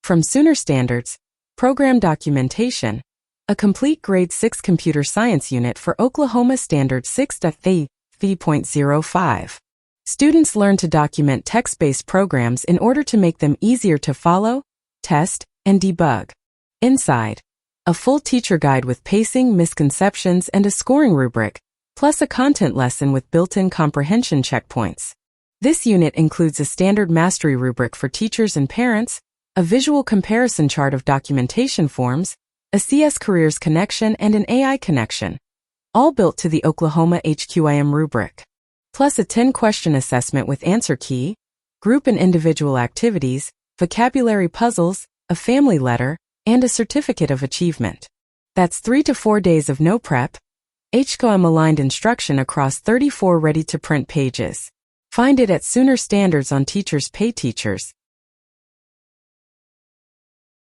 From Sooner Standards, Program Documentation, a complete Grade 6 computer science unit for Oklahoma Standard 6APPD05. Students learn to document text-based programs in order to make them easier to follow, test, and debug. Inside, a full teacher guide with pacing, misconceptions, and a scoring rubric, plus a content lesson with built-in comprehension checkpoints. This unit includes a standard mastery rubric for teachers and parents, a visual comparison chart of documentation forms, a CS Careers connection, and an AI connection, all built to the Oklahoma HQIM rubric. Plus a 10-question assessment with answer key, group and individual activities, vocabulary puzzles, a family letter, and a certificate of achievement. That's 3 to 4 days of no prep, HQIM-aligned instruction across 34 ready-to-print pages. Find it at Sooner Standards on Teachers Pay Teachers,